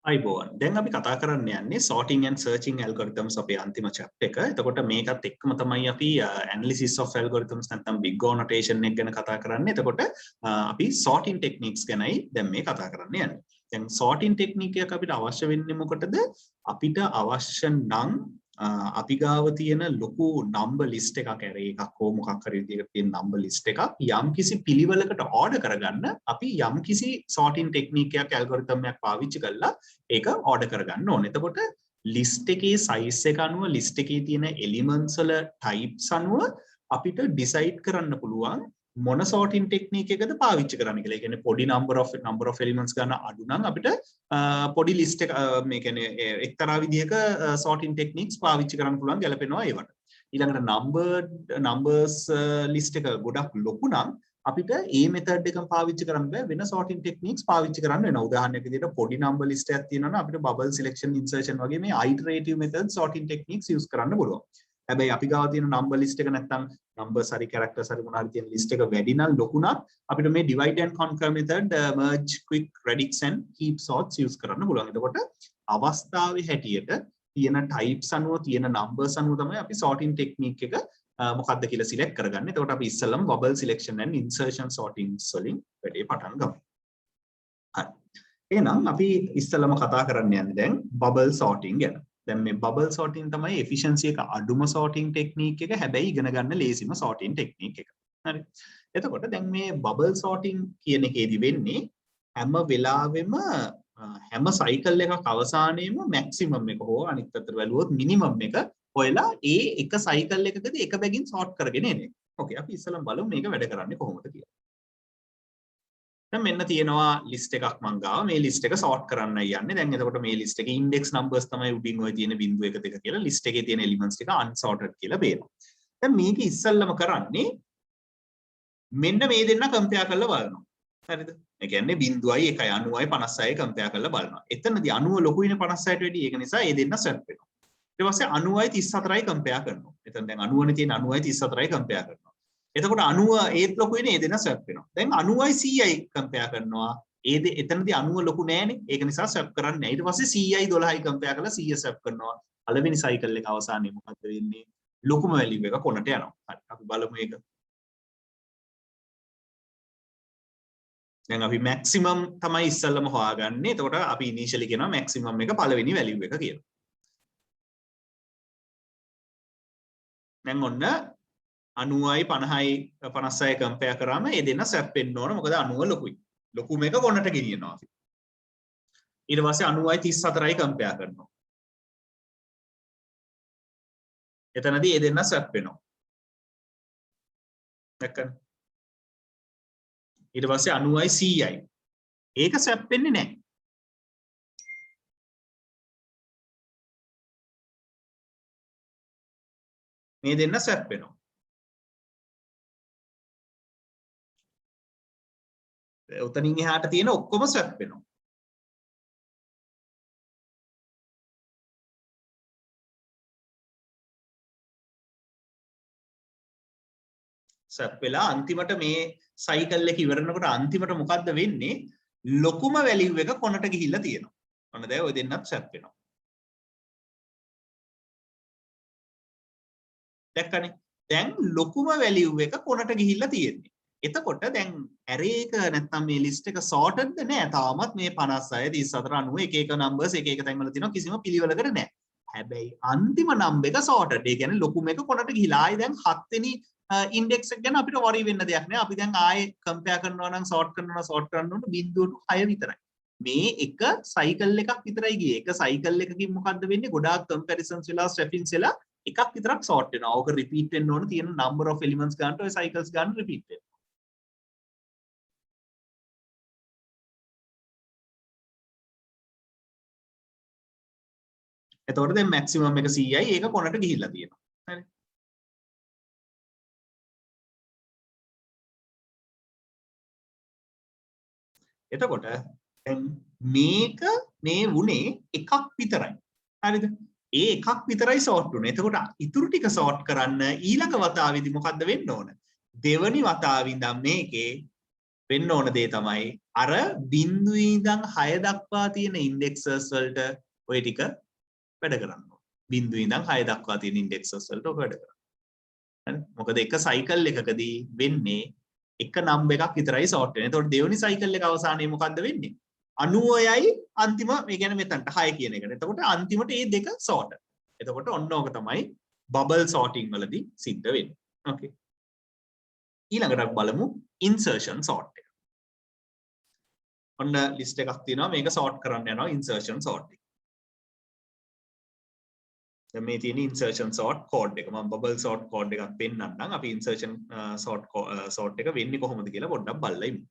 අයිබෝවන් දැන් අපි කතා කරන්න යන්නේ sorting and searching algorithms අපේ අන්තිම chapter එක. එතකොට මේකත් එක්කම තමයි අපි analysis of algorithms නැත්නම් big O notation එක ගැන කතා කරන්නේ. එතකොට අපි sorting techniques ගැනයි දැන් මේ කතා කරන්න යන්නේ. දැන් sorting technique එක අපිට අවශ්‍ය වෙන්නේ මොකටද? අපිට අවශ්‍ය නම් අපි ගාව තියෙන ලොකු number list එකක් array එකක් හෝ මොකක් හරි විදිහකට තියෙන number list එකක් යම්කිසි පිළිවෙලකට order කරගන්න අපි යම්කිසි sorting technique එකක් algorithm එකක් පාවිච්චි කරලා ඒක order කරගන්න ඕනේ. එතකොට list එකේ size එක අනුව list එකේ තියෙන elements වල types අනුව අපිට decide කරන්න පුළුවන් මොන sorting technique එකද පාවිච්චි කරන්න කියලා. ඒ කියන්නේ පොඩි number of elements ගන්න අඩු නම් අපිට පොඩි list එක මේ කියන්නේ එක්තරා විදිහක sorting techniques පාවිච්චි කරන්න පුළුවන් ගැලපෙනවා ඒවට. ඊළඟට numbers list එක ගොඩක් ලොකු නම් අපිට මේ method එකම පාවිච්චි කරන්න බෑ වෙන sorting techniques පාවිච්චි කරන්න වෙනවා. උදාහරණයක් විදිහට පොඩි number list එකක් තියෙනවා නම් අපිට bubble selection insertion වගේ මේ iterative method sorting techniques use කරන්න පුළුවන්. හැබැයි අපි ගාව තියෙන number list එක නැත්තම් numbers හරි characters හරි මොනවා හරි තියෙන list එක වැඩි නම් ලොකු නම් අපිට මේ divide and conquer method merge quick radix and heap sorts use කරන්න පුළුවන්. එතකොට අවස්ථාවේ හැටියට තියෙන types අනුව තියෙන numbers අනුව තමයි අපි sorting technique එක මොකක්ද කියලා select කරගන්නේ. එතකොට අපි ඉස්සෙල්ලම bubble selection and insertion sorting වලින් වැඩේ පටන් ගමු. හරි. එහෙනම් අපි ඉස්සෙල්ලම කතා කරන්න යන්නේ දැන් bubble sorting ගැන. දැන් මේ bubble sorting තමයි efficiency එක අඩුම sorting technique එක. හැබැයි ඉගෙන ගන්න ලේසිම sorting technique එක. හරි. එතකොට දැන් මේ bubble sorting කියන එකේදී වෙන්නේ හැම වෙලාවෙම හැම cycle එකක් අවසානයේම maximum එක හෝ අනිත් පැත්තට බැලුවොත් minimum එක හොයලා එක cycle එකකදී එක බැගින් sort කරගෙන එන්නේ. ඕකේ අපි ඉස්සෙල්ලම බලමු මේක වැඩ කරන්නේ කොහොමද කියලා. දැන් මෙන්න තියෙනවා list එකක් මං ගාව මේ list එක sort කරන්නයි යන්නේ. දැන් එතකොට මේ list එකේ index numbers තමයි උඩින් ඔය තියෙන බිංදුව 1 2 කියලා list එකේ තියෙන elements ටික unsorted කියලා බේනවා. දැන් මේක ඉස්සෙල්ලම කරන්නේ මෙන්න මේ දෙන්න compare කරලා බලනවා. හරිද? ඒ කියන්නේ බිංදුවයි 1යි 90යි 56යි compare කරලා බලනවා. එතනදී 90 ලොකුයිනේ 56ට වැඩිය. ඒක නිසා මේ දෙන්න swap වෙනවා. ඊට පස්සේ 90යි 34යි compare කරනවා. එතන දැන් 90නේ තියෙන 90යි 34යි compare කරනවා. එතකොට 90 ඒත් ලොකුයිනේ ඒ දෙන්න swap වෙනවා. දැන් 90යි 100යි compare කරනවා. එතනදී 90 ලොකු නෑනේ. ඒක නිසා swap කරන්නේ නෑ. ඊට පස්සේ 100යි 12යි compare කරලා 100 swap කරනවා. පළවෙනි cycle එක අවසානයේ මොකද්ද වෙන්නේ? ලොකුම value එක කොනට යනවා. හරි. අපි බලමු ඒක. දැන් අපි maximum තමයි ඉස්සෙල්ලම හොයාගන්නේ. එතකොට අපි initially කියනවා maximum එක පළවෙනි value එක කියලා. දැන් ඔන්න 90යි 50යි 56යි compare කරාම ඒ දෙන්න swap වෙන්න ඕන. මොකද 90 ලොකුයි. ලොකුම එක කොනට ගෙනියනවා අපි. ඊට පස්සේ 90යි 34යි compare කරනවා. එතනදී ඒ දෙන්න swap වෙනවා. දැක්කද? ඊට පස්සේ 90යි 100යි. ඒක swap වෙන්නේ නැහැ. මේ දෙන්න swap වෙනවා. උතනින් එහාට තියෙන ඔක්කොම swap වෙනවා. swap වෙලා අන්තිමට මේ cycle එක ඉවරනකොට අන්තිමට මොකද්ද වෙන්නේ? ලොකුම value එක කොනට ගිහිල්ලා තියෙනවා. ඔන්න දැන් ඔය දෙන්නත් swap වෙනවා. දැක්කනේ? දැන් ලොකුම value එක කොනට ගිහිල්ලා තියෙන්නේ. එතකොට දැන් array එක නැත්නම් මේ list එක sorted නෑ. තාමත් මේ 56 34 90 එක එක numbers එක එක තැන්වල තියෙනවා කිසිම පිළිවෙලකට නෑ. හැබැයි අන්තිම number එක sorted. ඒ කියන්නේ ලොකුම එක කොනට ගිහිලා ආයි දැන් 7 වෙනි index එක ගැන අපිට worry වෙන්න දෙයක් නෑ. අපි දැන් ආයේ compare කරනවා නම් sort කරන්න ඕන බිංදුවට 6 විතරයි. මේ එක cycle එකක් විතරයි ගියේ. එක cycle එකකින් මොකද්ද වෙන්නේ? ගොඩාක් comparisons වෙලා swappings වෙලා එකක් විතරක් sort වෙනවා. ඕක repeat වෙන්න ඕන තියෙන number of elements ගන්නට ඔය cycles ගන්න repeat වෙනවා. එතකොට දැන් maximum එක 100යි ඒක කොනට ගිහිල්ලා තියෙනවා. හරි. එතකොට දැන් මේක මේ වුණේ එකක් විතරයි. හරිද? ඒ එකක් විතරයි sort වුනේ. එතකොට ඉතුරු ටික sort කරන්න ඊළඟ වතාවේදී මොකද්ද වෙන්න ඕන? දෙවනි වතාවේ ඉඳන් මේකේ වෙන්න ඕන දේ තමයි අර බිඳුවේ ඉඳන් 6 දක්වා තියෙන ඉන්ඩෙක්සර්ස් වලට ඔය ටික වැඩ කරන්න ඕන. බිඳුවේ ඉඳන් 6 දක්වා තියෙන ඉන්ඩෙක්සර්ස් වලට ඔක වැඩ කරන්න. හරි. මොකද එක සයිකල් එකකදී වෙන්නේ එක නම්බර් එකක් විතරයි සෝට් වෙන්නේ. එතකොට දෙවෙනි සයිකල් එක අවසානයේ මොකද්ද වෙන්නේ? 90යි අන්තිම මේ කියන්නේ මෙතනට 6 කියන එකට. එතකොට අන්තිමට මේ දෙක සෝට්. එතකොට ඔන්න ඕක තමයි බබල් සෝටිං වලදී සිද්ධ වෙන්නේ. ඕකේ. ඊළඟට බලමු ඉන්සර්ෂන් සෝට් එක. ඔන්න ලිස්ට් එකක් තියෙනවා මේක සෝට් කරන්න යනවා ඉන්සර්ෂන් සෝට් එක. දැන් මේ තියෙන ඉන්සර්ෂන් සෝට් කෝඩ් එක. මම බබල් සෝට් කෝඩ් එකක් පෙන්නන්නම්. අපි ඉන්සර්ෂන් සෝට් එක වෙන්නේ කොහොමද කියලා පොඩ්ඩක් බලලා ඉමු.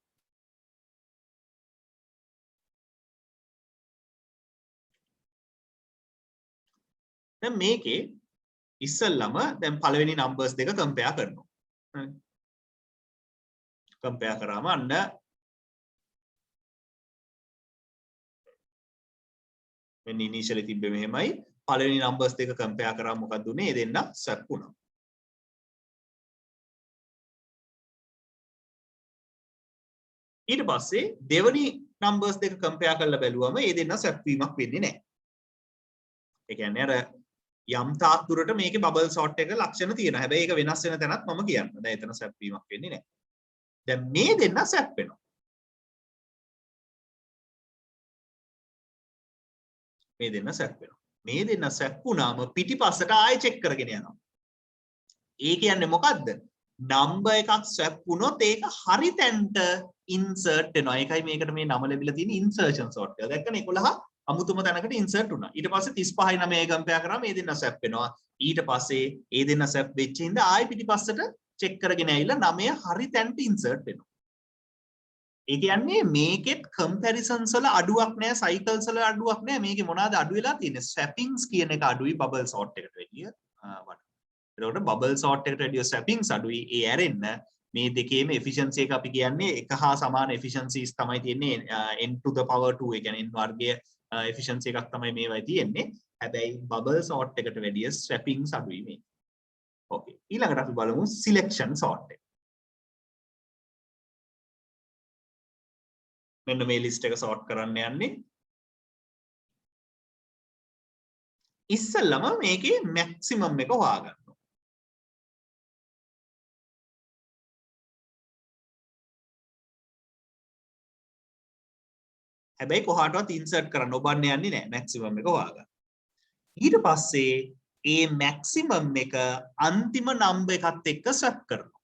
දැන් මේකේ ඉස්සෙල්ලම දැන් පළවෙනි නම්බර්ස් දෙක කම්පෙයාර් කරනවා. කම්පෙයාර් කරාම අන්න මෙන්න ඉනිෂියලි තිබ්බේ මෙහෙමයි. පළවෙනි නම්බර්ස් දෙක කම්පෙයාර් කරාම මොකක්ද උනේ? ඒ දෙන්න ස්වැප් වුණා. ඊට පස්සේ දෙවෙනි නම්බර්ස් දෙක කම්පෙයාර් කරලා බැලුවම ඒ දෙන්න ස්වැප් වීමක් වෙන්නේ නැහැ. ඒ කියන්නේ අර යම් තාක් දුරට මේකේ බබල් සෝට් එක ලක්ෂණ තියෙනවා. හැබැයි ඒක වෙනස් වෙන තැනත් මම කියන්න. දැන් එතන ස්වැප් වීමක් වෙන්නේ නැහැ. දැන් මේ දෙන්න ස්වැප් වෙනවා. මේ දෙන්න ස්වැප් වෙනවා. මේ දෙන්න ස්වැප් වුණාම පිටිපස්සට ආයෙ චෙක් කරගෙන යනවා. ඒ කියන්නේ මොකද්ද? නම්බර් එකක් ස්වැප් වුණොත් ඒක හරි තැනට ඉන්සර්ට් වෙනවා. ඒකයි මේකට මේ නම ලැබිලා තියෙන ඉන්සර්ෂන් සෝට් එක. දැක්කනේ 11 අමුතුම තැනකට ඉන්සර්ට් වුණා. ඊට පස්සේ 35යි 9යි කම්පෙයාර් කරාම මේ දෙන්න ස්වැප් වෙනවා. ඊට පස්සේ ඒ දෙන්න ස්වැප් වෙච්ච හින්දා ආයෙ පිටිපස්සට චෙක් කරගෙන ඇවිල්ලා 9 හරි තැනට ඉන්සර්ට් වෙනවා. ඒ කියන්නේ මේකෙත් කම්පැරිසන්ස් වල අඩුවක් නැහැ, සයිකල්ස් වල අඩුවක් නැහැ. මේකේ මොනවාද අඩු වෙලා තියෙන්නේ? ස්වැපින්ග්ස් කියන එක අඩුයි බබල් සෝට් එකට වැඩිය වඩා. එතකොට බබල් සෝට් එකට වැඩිය ස්වැපින්ග්ස් අඩුයි. ඒ ඇරෙන්න මේ දෙකේම efficiency එක අපි කියන්නේ එක හා සමාන efficiencies තමයි තියෙන්නේ n to the power 2. ඒ කියන්නේ n වර්ගයේ efficiency එකක් තමයි මේවයි තියෙන්නේ. හැබැයි බබල් සෝට් එකට වැඩිය ස්වැපින්ග්ස් අඩුයි මේ. ඕකේ. ඊළඟට අපි බලමු සිලෙක්ෂන් සෝට් එක. මෙන්න මේ ලිස්ට් එක සෝට් කරන්න යන්නේ. ඉස්සෙල්ලම මේකේ මැක්සිමම් එක හොයාගන්න. හැබැයි කොහාටවත් ඉන්සර්ට් කරන්න ඔබන්න යන්නේ නැහැ. මැක්සිමම් එක හොයාගන්න. ඊට පස්සේ ඒ මැක්සිමම් එක අන්තිම නම්බර් එකත් එක්ක ස්වැප් කරනවා.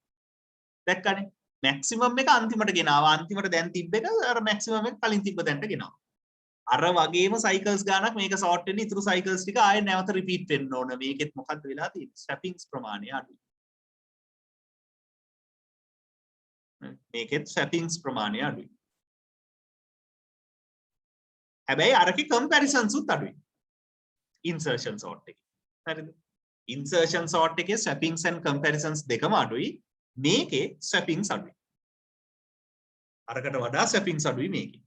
දැක්කනේ? මැක්සිමම් එක අන්තිමට ගෙනාවා. අන්තිමට දැන් තිබ්බ එක අර මැක්සිමම් එක කලින් තිබ්බ තැනට ගෙනාවා. අර වගේම සයිකල්ස් ගානක් මේක සෝට් වෙන්න ඉතුරු සයිකල්ස් ටික ආයෙ නැවත රිපීට් වෙන්න ඕන. මේකෙත් මොකද්ද වෙලා තියෙන්නේ? ස්වැපින්ග්ස් ප්‍රමාණය අඩුයි. මේකෙත් ස්වැපින්ග්ස් ප්‍රමාණය අඩුයි. හැබැයි අරකේ කම්පැරිසන්ස් උත් අඩුයි. ඉන්සර්ෂන් සෝට් එකේ. හරිද? ඉන්සර්ෂන් සෝට් එකේ ස්වැපින්ග්ස් and comparisons දෙකම අඩුයි. මේකේ ස්වැපින්ග්ස් අඩුයි. අරකට වඩා ස්වැපින්ග්ස් අඩුයි මේකේ.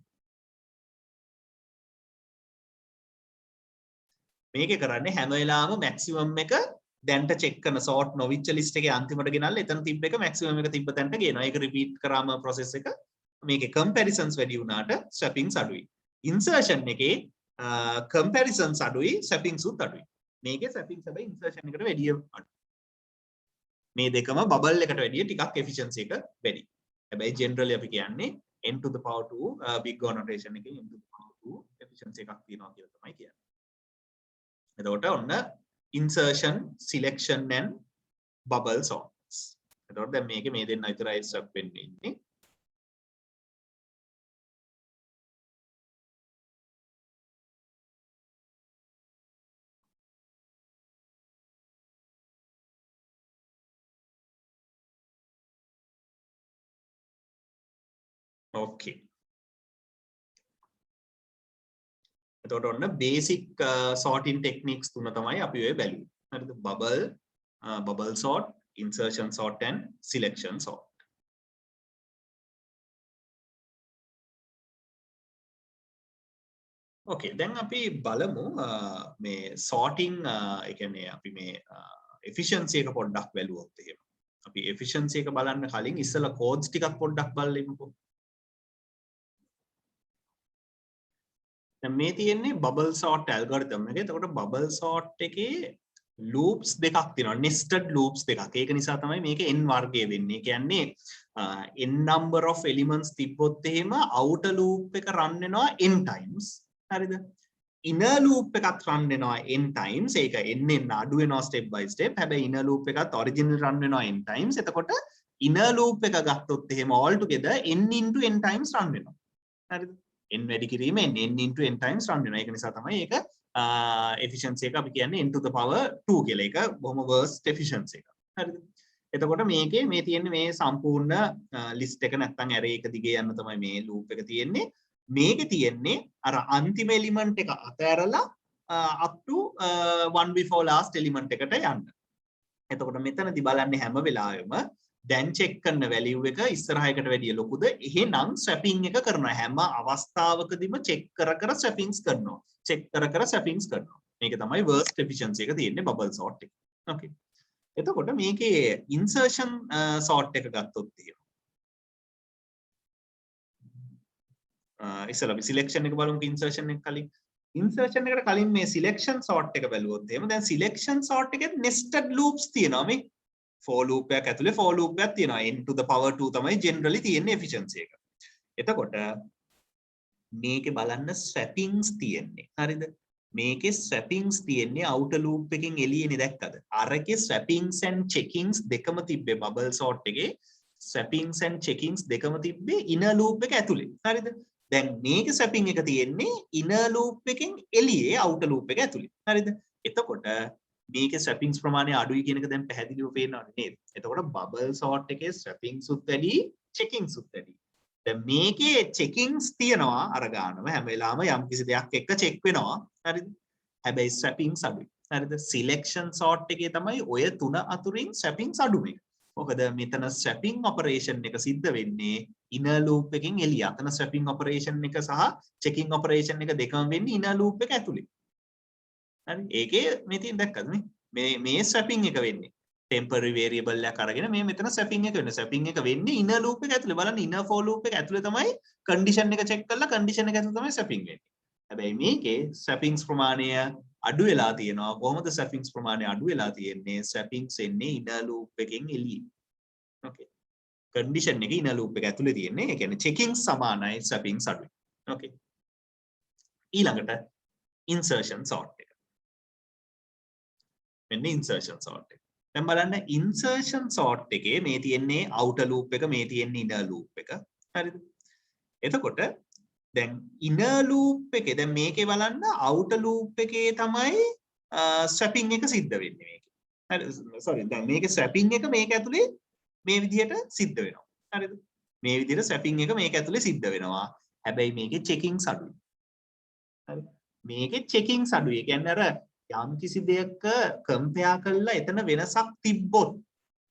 මේකේ කරන්නේ හැම වෙලාවෙම මැක්සිමම් එක දැන්ට චෙක් කරන සෝට් නොවිච්ච ලිස්ට් එකේ අන්තිමට ගෙනල්ලා එතන තිබ්බ එක මැක්සිමම් එක තිබ්බ තැනට ගේනවා. ඒක රිපීට් කරාම process එක මේකේ comparisons වැඩි වුණාට swappings අඩුයි. insertion එකේ comparisons අඩුයි, swappings උත් අඩුයි. මේකේ swappings හැබැයි insertion එකට වැඩිය අඩුයි. මේ දෙකම bubble එකට වැඩිය ටිකක් efficiency එක වැඩි. හැබැයි generally අපි කියන්නේ n to the power 2 big O notation එකේ n to the power 2 efficiency එකක් තියෙනවා කියලා තමයි කියන්නේ. එතකොට ඔන්න insertion, selection and bubble sorts. එතකොට දැන් මේකේ මේ දෙන්න විතරයි ස්වැප් වෙන්නේ ඉන්නේ. Okay. එතකොට ඔන්න basic sorting techniques තුන තමයි අපි ඔය බැලුවේ. හරිද? bubble sort, insertion sort and selection sort. Okay, දැන් අපි බලමු මේ sorting ඒ කියන්නේ අපි මේ efficiency එක පොඩ්ඩක් බැලුවොත් එහෙම. අපි efficiency එක බලන්න කලින් ඉස්සෙල්ලා codes ටිකක් පොඩ්ඩක් බලමුකෝ. දැන් මේ තියෙන්නේ bubble sort algorithm එකේ. එතකොට bubble sort එකේ loops දෙකක් තියෙනවා. nested loops දෙකක්. ඒක නිසා තමයි මේක n වර්ගය වෙන්නේ. ඒ කියන්නේ n number of elements තිබ්බොත් එහෙම outer loop එක run වෙනවා n times. හරිද? inner loop එකත් run වෙනවා n times. ඒක n අඩු වෙනවා step by step. හැබැයි inner loop එකත් original run වෙනවා n times. එතකොට inner loop එක ගත්තොත් එහෙම all together n into n times run වෙනවා. හරිද? n වැඩි කිරීමෙන් n into n times run වෙනවා. ඒක නිසා තමයි ඒක efficiency එක අපි කියන්නේ n to the power 2 කියලා. ඒක බොහොම worst efficiency එක. හරිද? එතකොට මේකේ මේ තියෙන්නේ මේ සම්පූර්ණ list එක නැත්තම් array එක දිගේ යන්න තමයි මේ loop එක තියෙන්නේ. මේකේ තියෙන්නේ අර අන්තිම element එක අතහැරලා up to one before last element එකට යන්න. එතකොට මෙතනදී බලන්නේ හැම වෙලාවෙම දැන් check කරන value එක ඉස්සරහයකට වැඩිය ලොකුද? එහෙනම් swapping එක කරනවා. හැම අවස්ථාවකදීම check කර කර swappings කරනවා. check කර කර swappings කරනවා. මේක තමයි worst efficiency එක තියෙන්නේ bubble sort එක. okay. එතකොට මේකේ insertion sort එක ගත්තොත් එහෙම. ඉස්සෙල්ලා අපි selection එක බලමු insertion එක කලින්. insertion එකට කලින් මේ selection sort එක බැලුවොත් එහෙම දැන් selection sort එකේ nested loops තියෙනවා මේ. for loop එකක් ඇතුලේ for loop එකක් තියෙනවා. n to the power 2 තමයි generally තියෙන්නේ efficiency එක. එතකොට මේකේ බලන්න swappings තියෙන්නේ. හරිද? මේකේ swappings තියෙන්නේ outer loop එකකින් එළියනේ දැක්කද? අරකේ swappings and checkings දෙකම තිබ්බේ bubble sort එකේ. swappings and checkings දෙකම තිබ්බේ inner loop එක ඇතුලේ. හරිද? දැන් මේකේ swapping එක තියෙන්නේ inner loop එකකින් එළියේ outer loop එක ඇතුලේ. හරිද? එතකොට මේකේ swappings ප්‍රමාණය අඩුයි කියන එක දැන් පැහැදිලිව පේනවනේ නේද? එතකොට bubble sort එකේ swappings උත් වැඩි, checkings උත් වැඩි. දැන් මේකේ checkings තියනවා අර ගන්නව හැම වෙලාවෙම යම් කිසි දෙයක් එක්ක check වෙනවා. හරිද? හැබැයි swappings අඩුයි. හරිද? selection sort එකේ තමයි ඔය තුන අතුරින් swappings අඩු එක. මොකද මෙතන swapping operation එක සිද්ධ වෙන්නේ inner loop එකකින් එළිය. අතන swapping operation එක සහ checking operation එක දෙකම වෙන්නේ inner loop එක ඇතුලේ. හරි ඒකේ මේ තියෙන දැක්කද මේ swapping එක වෙන්නේ temporary variable එකක් අරගෙන මේ මෙතන swapping එක වෙන්නේ swapping එක වෙන්නේ inner loop එක ඇතුලේ බලන්න inner for loop එක ඇතුලේ තමයි condition එක check කරලා condition එක ඇතුලේ තමයි swapping වෙන්නේ හැබැයි මේකේ swappings ප්‍රමාණය අඩු වෙලා තියෙනවා කොහොමද swappings ප්‍රමාණය අඩු වෙලා තියෙන්නේ swappings එන්නේ inner loop එකෙන් එළියේ okay condition එක inner loop එක ඇතුලේ තියෙන්නේ ඒ කියන්නේ checking සමානයි swappings අඩුයි okay ඊළඟට insertion sort එක මෙන්න insertion sort එක. දැන් බලන්න insertion sort එකේ මේ තියෙන්නේ outer loop එක මේ තියෙන්නේ inner loop එක. හරිද? එතකොට දැන් inner loop එකේ දැන් මේකේ බලන්න outer loop එකේ තමයි swapping එක සිද්ධ වෙන්නේ මේකේ. හරි sorry දැන් මේකේ swapping එක මේක ඇතුලේ මේ විදිහට සිද්ධ වෙනවා. හරිද? මේ විදිහට swapping එක මේක ඇතුලේ සිද්ධ වෙනවා. හැබැයි මේකේ checkings අඩුයි. හරි? මේකේ checkings අඩුයි. ඒ කියන්නේ අර යම් කිසි දෙයක කම්පෙයාර් කරලා එතන වෙනසක් තිබ්බොත්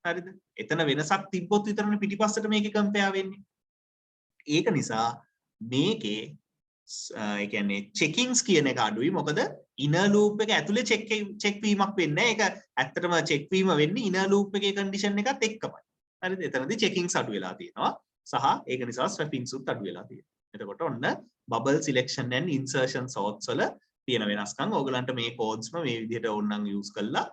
හරිද එතන වෙනසක් තිබ්බොත් විතරනේ පිටිපස්සට මේකේ කම්පෙයාර් වෙන්නේ ඒක නිසා මේකේ ඒ කියන්නේ checkings කියන එක අඩුයි මොකද inner loop එක ඇතුලේ check වීමක් වෙන්නේ නැහැ ඒක ඇත්තටම check වීම වෙන්නේ inner loop එකේ condition එකත් එක්කමයි හරිද එතනදී checkings අඩු වෙලා තියෙනවා සහ ඒක නිසා swappings උත් අඩු වෙලා තියෙනවා එතකොට ඔන්න bubble selection and insertion sorts වල තියෙන වෙනස්කම් ඕගලන්ට මේ codes මේ විදිහට ඕනනම් use කරලා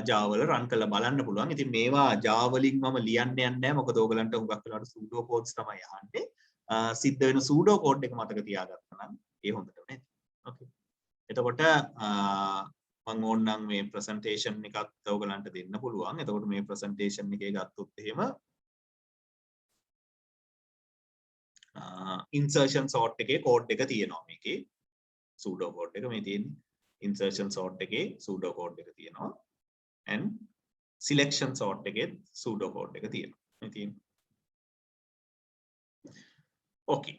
Java වල run කරලා බලන්න පුළුවන්. ඉතින් මේවා Java වලින් මම ලියන්න යන්නේ නැහැ. මොකද ඕගලන්ට හුඟක් වෙලාවට pseudo codes තමයි අහන්නේ. සිද්ධ වෙන pseudo code එක මතක තියාගත්තා නම් ඒ හොඳට නේද? Okay. එතකොට මම ඕනනම් මේ presentation එකත් ඕගලන්ට දෙන්න පුළුවන්. එතකොට මේ presentation එකේ ගත්තොත් එහෙම insertion sort එකේ code එක තියෙනවා මේකේ. pseudo code එක මේ තියෙන්නේ insertion sort එකේ pseudo code එක තියෙනවා and selection sort එකේ pseudo code එක තියෙනවා මේ තියෙන්නේ okay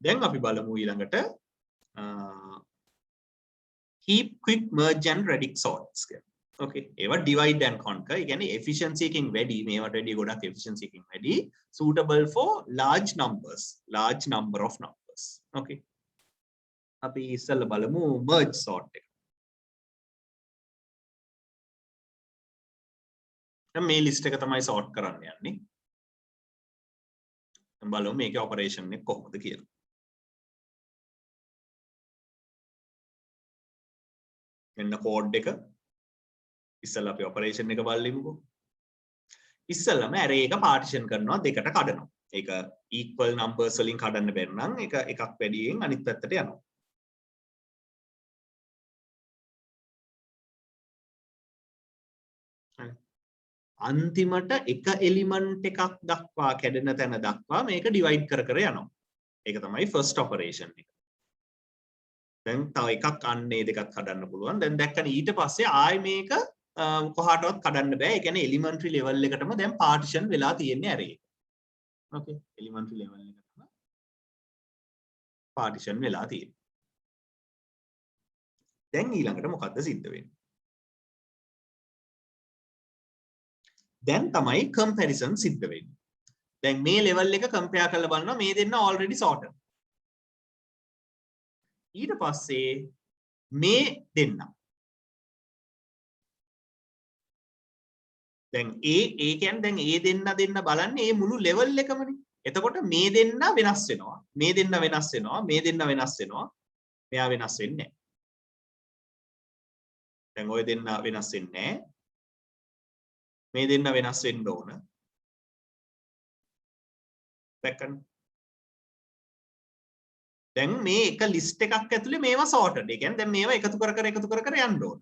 දැන් අපි බලමු ඊළඟට heap quick merge and radix sorts කියලා okay ඒවා divide and conquer ඒ කියන්නේ efficiency එකකින් වැඩි මේවට වැඩි ගොඩක් efficiency එකකින් වැඩි suitable for large number of numbers okay අපි ඉස්සෙල්ලා බලමු merge sort එක. දැන් මේ list එක තමයි sort කරන්න යන්නේ. දැන් බලමු මේකේ operation එක කොහොමද කියලා. මෙන්න කෝඩ් එක. ඉස්සෙල්ලා අපි ඔපරේෂන් එක බලමුකෝ. ඉස්සෙල්ලාම array එක partition කරනවා දෙකට කඩනවා. ඒක equal numbers වලින් කඩන්න බැරි නම් ඒක එකක් වැඩියෙන් අනිත් පැත්තට යනවා. අන්තිමට එක එලිමන්ට් එකක් දක්වා කැඩෙන තැන දක්වා මේක ඩිවයිඩ් කර කර යනවා. ඒක තමයි first operation එක. දැන් තව එකක් අන්නේ දෙකක් කඩන්න පුළුවන්. දැන් දැක්කනේ ඊට පස්සේ ආයි මේක කොහාටවත් කඩන්න බෑ. ඒ කියන්නේ elementary level එකටම දැන් partition වෙලා තියෙන්නේ array එක. Okay. elementary level එකටම partition වෙලා තියෙන්නේ. දැන් ඊළඟට මොකද්ද සිද්ධ වෙන්නේ? දැන් තමයි comparison සිද්ධ වෙන්නේ. දැන් මේ level එක compare කරලා බලනවා මේ දෙන්න already sorted. ඊට පස්සේ මේ දෙන්න. දැන් ඒ කියන්නේ දැන් ඒ දෙන්න බලන්නේ මේ මුළු level එකමනේ. එතකොට මේ දෙන්න වෙනස් වෙනවා. මේ දෙන්න වෙනස් වෙනවා. මේ දෙන්න වෙනස් වෙනවා. මෙයා වෙනස් වෙන්නේ නැහැ. දැන් ওই දෙන්න වෙනස් වෙන්නේ නැහැ. මේ දෙන්න වෙනස් වෙන්න ඕන. දැක්කනේ. දැන් මේ එක ලිස්ට් එකක් ඇතුලේ මේවා sorted. ඒ කියන්නේ දැන් මේවා එකතු කර කර යන්න ඕන.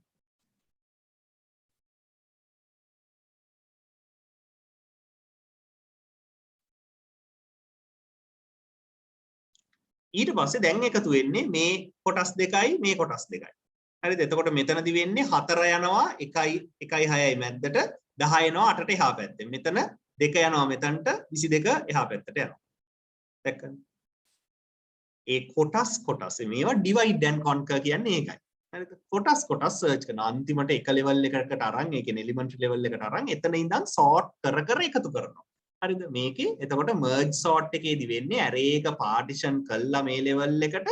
ඊට පස්සේ දැන් එකතු වෙන්නේ මේ කොටස් දෙකයි මේ කොටස් දෙකයි. හරිද? එතකොට මෙතනදි වෙන්නේ 4 යනවා 1යි 6යි මැද්දට 10 එනවා 8ට එහා පැත්තෙන්. මෙතන 2 යනවා මෙතනට 22 එහා පැත්තට යනවා. දැක්කද? ඒ කොටස් මේවා divide and conquer කියන්නේ ඒකයි. හරිද? කොටස් search කරන අන්තිමට එක level එකකට අරන් ඒ කියන්නේ elementary level එකට අරන් එතන ඉඳන් sort කර එකතු කරනවා. හරිද? මේකේ එතකොට merge sort එකේදී වෙන්නේ array එක partition කළා මේ level එකට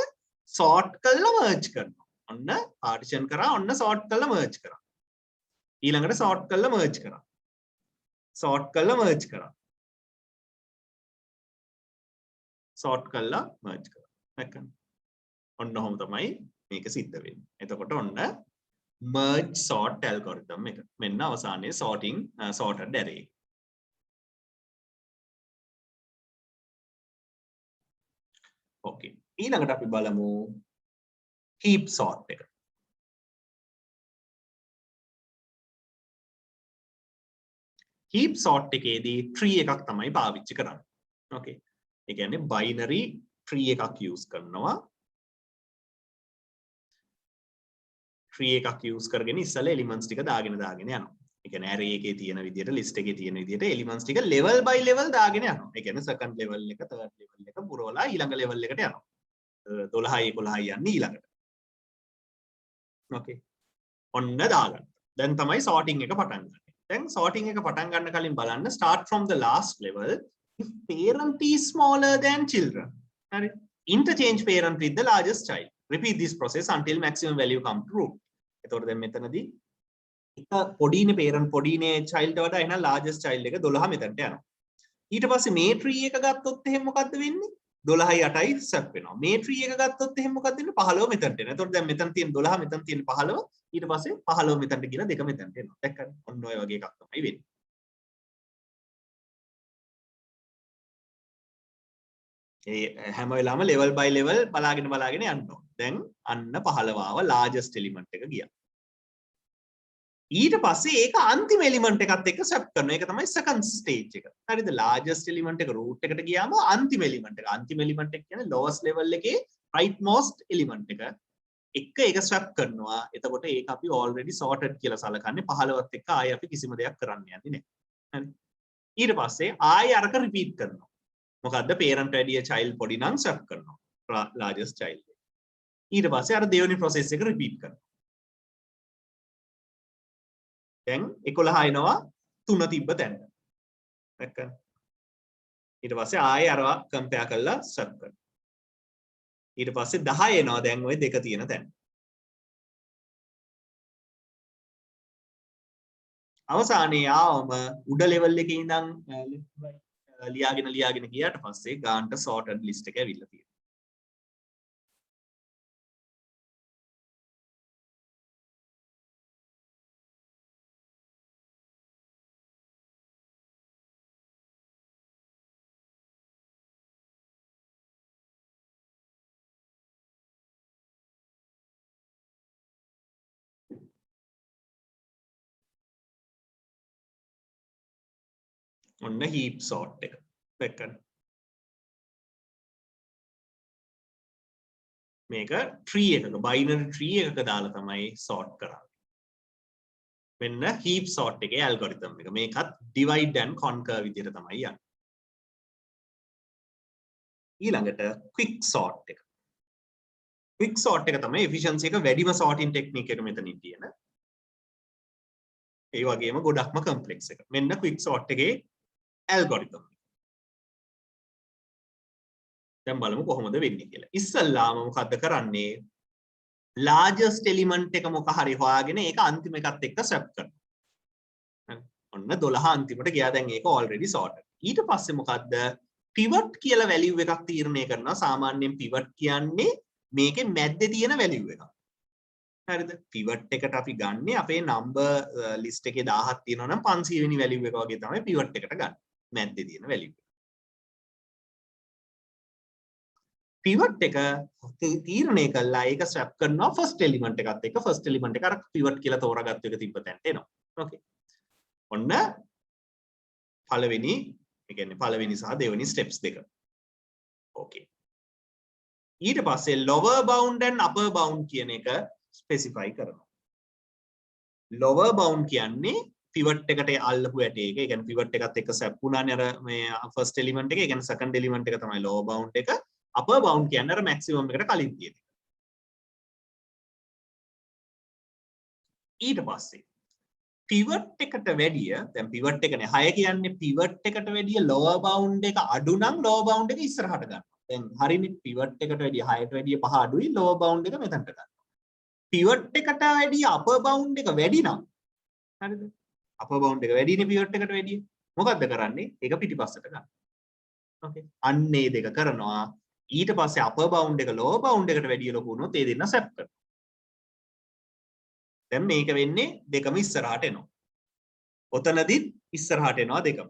sort කළා merge කරනවා. ඔන්න partition කරා ඔන්න sort කළා merge කරා. ඊළඟට sort කළා merge කරා. sort කළා merge කරා. sort කළා merge කරා. දැක්කද? ඔන්න ඔහොම තමයි මේක සිද්ධ වෙන්නේ. එතකොට ඔන්න merge sort algorithm එක. මෙන්න අවසානයේ sorted array. Okay. ඊළඟට අපි බලමු heap sort එක. heap sort එකේදී tree එකක් තමයි පාවිච්චි කරන්නේ. Okay. ඒ කියන්නේ binary tree එකක් use කරනවා. tree එකක් use කරගෙන ඉස්සෙල්ලා elements ටික දාගෙන යනවා. ඒ කියන්නේ array එකේ තියෙන විදිහට list එකේ තියෙන විදිහට elements ටික level by level දාගෙන යනවා. ඒ කියන්නේ second level එක third level එක පුරවලා ඊළඟ level එකට යනවා. 12යි 11යි යන්නේ ඊළඟට. Okay. ඔන්න දාගන්න. දැන් තමයි sorting එක පටන් ගන්න. දැන් sorting එක පටන් ගන්න කලින් බලන්න start from the last level if parent is smaller than children. හරි. Interchange parent with the largest child. Repeat this process until maximum value come to root. එතකොට දැන් මෙතනදී එක පොඩිනේ parent පොඩිනේ child වඩා එහෙනම් largest child එක 12 මෙතනට යනවා. ඊට පස්සේ මේ tree එක ගත්තොත් එහෙනම් මොකද්ද වෙන්නේ? 12යි 8යි swap වෙනවා. මේ tree එක ගත්තොත් එහෙනම් මොකක්ද වෙන්නේ? 15 මෙතනට එනවා. එතකොට දැන් මෙතන තියෙන 12 මෙතන තියෙන 15 ඊට පස්සේ 15 මෙතනට ගිහලා 2 මෙතනට එනවා. දැක්කද? ඔන්න ඔය වගේ එකක් තමයි වෙන්නේ. ඒ හැම වෙලාවෙම level by level බලාගෙන යන්න ඕන. දැන් අන්න 15 ආව largest element එක ගියා. ඊට පස්සේ ඒක අන්තිම element එකත් එක්ක swap කරනවා. ඒක තමයි second stage එක. හරිද? largest element එක root එකට ගියාම අන්තිම element එක. අන්තිම element එක කියන්නේ lowest level එකේ rightmost element එක. ඒක swap කරනවා. එතකොට ඒක අපි already sorted කියලා සලකන්නේ 15ත් එක්ක ආයෙ අපි කිසිම දෙයක් කරන්න යන්නේ නැහැ. හරි. ඊට පස්සේ ආයෙ අරක repeat කරනවා. මොකද්ද? parent වැඩිය child පොඩි නම් swap කරනවා. largest child. ඊට පස්සේ අර දෙවෙනි process එක repeat කරනවා. දැන් 11 එනවා 3 තිබ්බ තැනට. දැක්කද? ඊට පස්සේ ආයෙ අරවා compare කරලා swap කරනවා. ඊට පස්සේ 10 එනවා දැන් ওই දෙක තියෙන තැන. අවසානයේ ආවම උඩ level එකේ ඉඳන් ලියාගෙන ගියාට පස්සේ ගාන්ට sorted list එක ඇවිල්ලා තියෙනවා. ඔන්න heap sort එක. දැක්කද? මේක tree එකක binary tree එකක දාලා තමයි sort කරන්නේ. මෙන්න heap sort එකේ algorithm එක. මේකත් divide and conquer විදිහට තමයි යන්නේ. ඊළඟට quick sort එක. quick sort එක තමයි efficiency එක වැඩිම sorting technique එක මෙතනින් තියෙන. ඒ වගේම ගොඩක්ම complex එක. මෙන්න quick sort එකේ algorithm. දැන් බලමු කොහොමද වෙන්නේ කියලා. ඉස්සල්ලාම මොකද්ද කරන්නේ? largest element එක මොක හරි හොයාගෙන ඒක අන්තිම එකත් එක්ක swap කරනවා. ඔන්න 12 අන්තිමට ගියා. දැන් ඒක already sorted. ඊට පස්සේ මොකද්ද? pivot කියලා value එකක් තීරණය කරනවා. සාමාන්‍යයෙන් pivot කියන්නේ මේකේ මැද්දේ තියෙන value එකක්. හරිද? pivot එකට අපි ගන්නෙ අපේ number list එකේ 1000ක් තියෙනවා නම් 500 වෙනි value එක වගේ තමයි pivot එකට ගන්න. මැද්දේ තියෙන value එක. pivot එක තීරණය කළා ඒක swap කරනවා first element එකත් එක්ක. first element එක අර pivot කියලා තෝරාගත්ත එක තිබ්බ තැනට එනවා. okay. ඔන්න පළවෙනි ඒ කියන්නේ පළවෙනි සහ දෙවෙනි steps දෙක. okay. ඊට පස්සේ lower bound and upper bound කියන එක specify කරනවා. lower bound කියන්නේ pivot එකට අල්ලපු ඇටේ එක. ඒ කියන්නේ pivot එකත් එක්ක swap වුණානේ අර මේ first element එක. ඒ කියන්නේ second element එක තමයි lower bound එක. upper bound කියන්නේ අර maximum එකට කලින් තියෙන එක. ඊට පස්සේ pivot එකට වැඩිය දැන් pivot එකනේ 6 කියන්නේ pivot එකට වැඩිය lower bound එක අඩු නම් lower bound එක ඉස්සරහට ගන්නවා. දැන් හරිනේ pivot එකට වැඩිය 6ට වැඩිය 5 අඩුයි lower bound එක මෙතනට ගන්නවා. pivot එකට වැඩිය upper bound එක වැඩි නම් හරිද? upper bound එක වැඩිනේ pivot එකට වැඩිය. මොකද්ද කරන්නේ? ඒක පිටිපස්සට ගන්න. okay. අන්නේ දෙක කරනවා. ඊට පස්සේ upper bound එක lower bound එකට වැඩිය ලොකු වුණොත් ඒ දෙන්න swap කරනවා. දැන් මේක වෙන්නේ දෙකම ඉස්සරහට එනවා. ඔතනදිත් ඉස්සරහට එනවා දෙකම.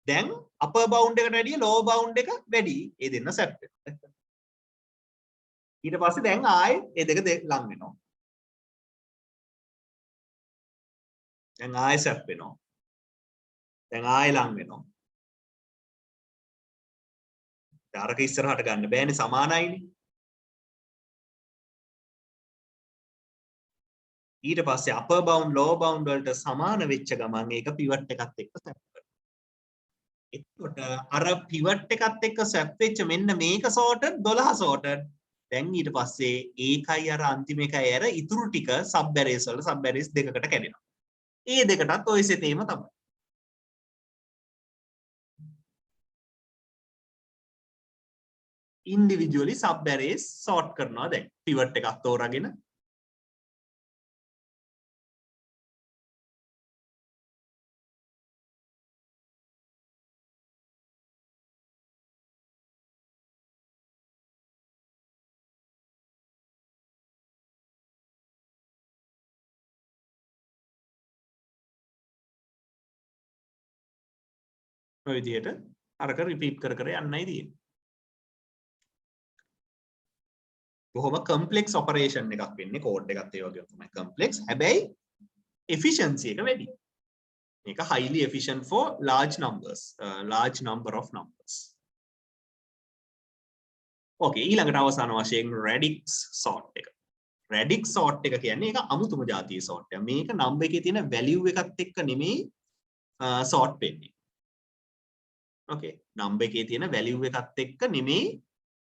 දැන් upper bound එකට වැඩිය lower bound එක වැඩි. ඒ දෙන්න swap වෙනවා. ඊට පස්සේ දැන් ආයේ ඒ දෙක ලං වෙනවා. දැන් ආයෙ swap වෙනවා. දැන් ආයෙ ලං වෙනවා. අරක ඉස්සරහට ගන්න බෑනේ සමානයිනේ. ඊට පස්සේ upper bound lower bound වලට සමාන වෙච්ච ගමන් ඒක pivot එකත් එක්ක swap කරනවා. එතකොට අර pivot එකත් එක්ක swap වෙච්ච මෙන්න මේක sorted 12 sorted. දැන් ඊට පස්සේ ඒකයි අර අන්තිම එකයි අර ඉතුරු ටික sub arrays වල sub arrays දෙකකට කැඩෙනවා. ඒ දෙකටත් ඔය සෙතේම තමයි. individually sub arrays sort කරනවා දැන් pivot එකක් තෝරාගෙන ඔය විදිහට අරක රිපීට් කර කර යන්නයි තියෙන්නේ. බොහොම complex operation එකක් වෙන්නේ code එකත් ඒ වගේම තමයි complex. හැබැයි efficiency එක වැඩි. මේක highly efficient for large numbers, large number of numbers. okay ඊළඟට අවසාන වශයෙන් radix sort එක. radix sort එක කියන්නේ ඒක අමුතුම જાතියේ sort එක. මේක number එකේ තියෙන value එකත් එක්ක නෙමෙයි sort වෙන්නේ. okay number එකේ තියෙන value එකත් එක්ක නෙමෙයි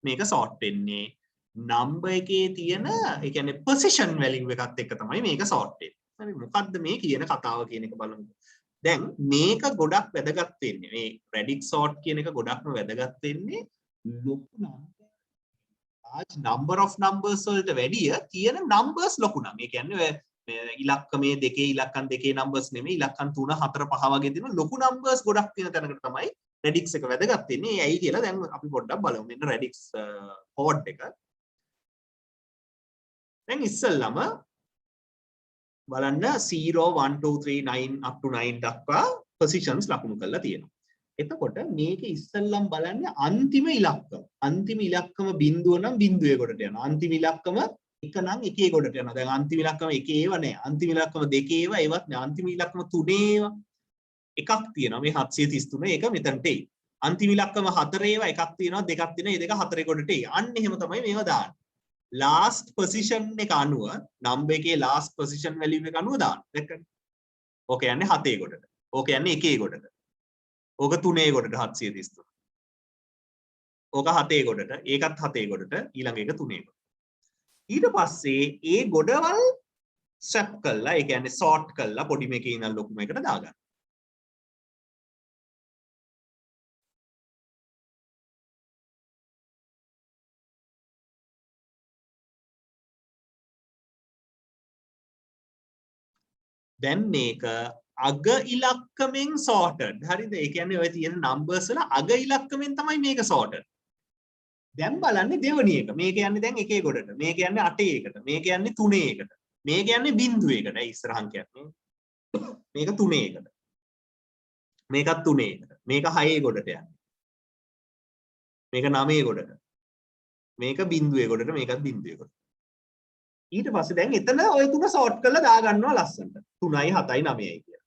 මේක sort වෙන්නේ. number එකේ තියෙන ඒ කියන්නේ position value එකත් එක්ක තමයි මේක sort වෙන්නේ. හරි මොකද්ද මේ කියන කතාව කියන එක බලමු. දැන් මේක ගොඩක් වැදගත් වෙන්නේ මේ radix sort කියන එක ගොඩක්ම වැදගත් වෙන්නේ ලොකු large number of numbers වලට වැඩිය තියෙන numbers ලොකු නම්. ඒ කියන්නේ ඉලක්කමේ දෙකේ ඉලක්කම් දෙකේ numbers නෙමෙයි ඉලක්කම් 3 4 5 වගේ දෙන ලොකු numbers ගොඩක් තියෙන තැනකට තමයි radix එක වැදගත් වෙන්නේ. ඇයි කියලා දැන් අපි පොඩ්ඩක් බලමු. මෙන්න radix code එක. දැන් ඉස්සෙල්ලම බලන්න 0 1 2 3 9 up to 9 දක්වා positions ලකුණු කරලා තියෙනවා. එතකොට මේක ඉස්සෙල්ලම් බලන්නේ අන්තිම ඉලක්කම. අන්තිම ඉලක්කම බිඳුව නම් බිඳුවේ කොටට යනවා. අන්තිම ඉලක්කම එක නම් එකේ කොටට යනවා. දැන් අන්තිම ඉලක්කම එකේ ඒව නෑ. අන්තිම ඉලක්කම දෙකේ ඒව ඒවත් නෑ. අන්තිම ඉලක්කම තුනේ ඒවා. එකක් තියෙනවා මේ 733 ඒක මෙතනට එයි. අන්තිම ඉලක්කම 4 ඒවා එකක් තියෙනවා දෙකක් තියෙනවා මේ දෙක 4 කොටට එයි. අන්න එහෙම තමයි මේවා දාන්නේ. last position එක අනුව number එකේ last position value එක අනුව දාන්න. දැක්කද? ඕක යන්නේ 7 කොටට. ඕක යන්නේ 1 කොටට. ඕක 3 කොටට 733. ඕක 7 කොටට, ඒකත් 7 කොටට, ඊළඟ එක 3 කොටට. ඊට පස්සේ ඒ ගොඩවල් swap කළා, ඒ කියන්නේ sort කළා පොඩි මේකේ ඉඳන් ලොකු මේකට දාගන්න. දැන් මේක අග ඉලක්කමෙන් sorted. හරිද? ඒ කියන්නේ ඔය තියෙන numbers වල අග ඉලක්කමෙන් තමයි මේක sorted. දැන් බලන්නේ දෙවෙනි එක. මේක යන්නේ දැන් 1 කොටට. මේක යන්නේ 8 එකට. මේක යන්නේ 3 එකට. මේක යන්නේ බිංදුව එකට. ඒ ඉස්සරහන් කියන්නේ. මේක 3 එකට. මේකත් 3 එකට. මේක 6 කොටට යන්නේ. මේක 9 කොටට. මේක බිංදුව කොටට, මේකත් බිංදුව කොටට. ඊට පස්සේ දැන් එතන ඔය තුන sort කරලා දා ගන්නවා ලස්සනට. 3යි 7යි 9යි කියලා.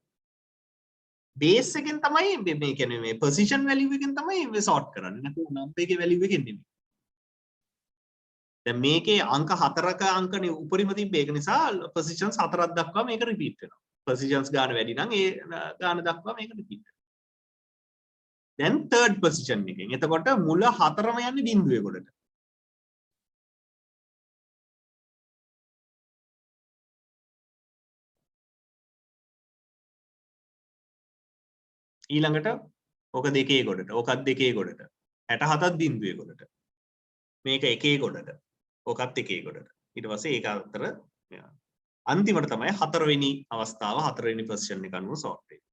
බේස් එකෙන් තමයි මේ කියන්නේ මේ position value එකෙන් තමයි මේ sort කරන්නේ. නැත්නම් number එකේ value එකෙන් නෙමෙයි. දැන් මේකේ අංක 4ක අංකනේ උඩරිම තිබ්බේ. ඒක නිසා positions 4ක් දක්වා මේක repeat වෙනවා. positions ගාන වැඩි නම් ඒ ගාන දක්වා මේක repeat වෙනවා. දැන් third position එකෙන්. එතකොට මුල 4ම යන්නේ බිංදුවේ කොටට. ඊළඟට ඕක 2 කොටට, ඕකත් 2 කොටට, 67ත් බිංදුවේ කොටට. මේක 1 කොටට, ඕකත් 1 කොටට. ඊට පස්සේ ඒක අතර අන්තිමට තමයි 4 වෙනි අවස්ථාව 4 වෙනි පොසිෂන් එක අනුව sort වෙන්නේ.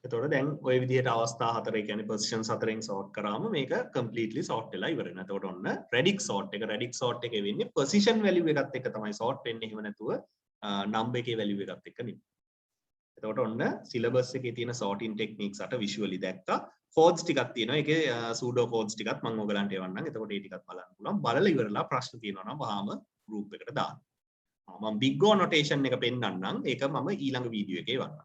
එතකොට දැන් ওই විදිහට අවස්ථා 4 කියන්නේ positions 4න් sort කරාම මේක completely sort වෙලා ඉවර වෙනවා. එතකොට ඔන්න radix sort එක එකේ වෙන්නේ position value එකත් එක්ක තමයි sort වෙන්නේ. එහෙම නැතුව number එකේ value එකත් එක්ක නෙමෙයි. එතකොට ඔන්න syllabus එකේ තියෙන sorting techniques අට visually දැක්කා. codes ටිකක් තියෙනවා. ඒකේ pseudo codes ටිකත් මම ඔයගලන්ට එවන්නම්. එතකොට ඒ ටිකත් බලන්න පුළුවන්. බලලා ඉවරලා ප්‍රශ්න තියෙනවා නම් වහාම group එකට දාන්න. මම big O notation එක පෙන්නන්නම්. ඒක මම ඊළඟ වීඩියෝ එකේ එවන්නම්.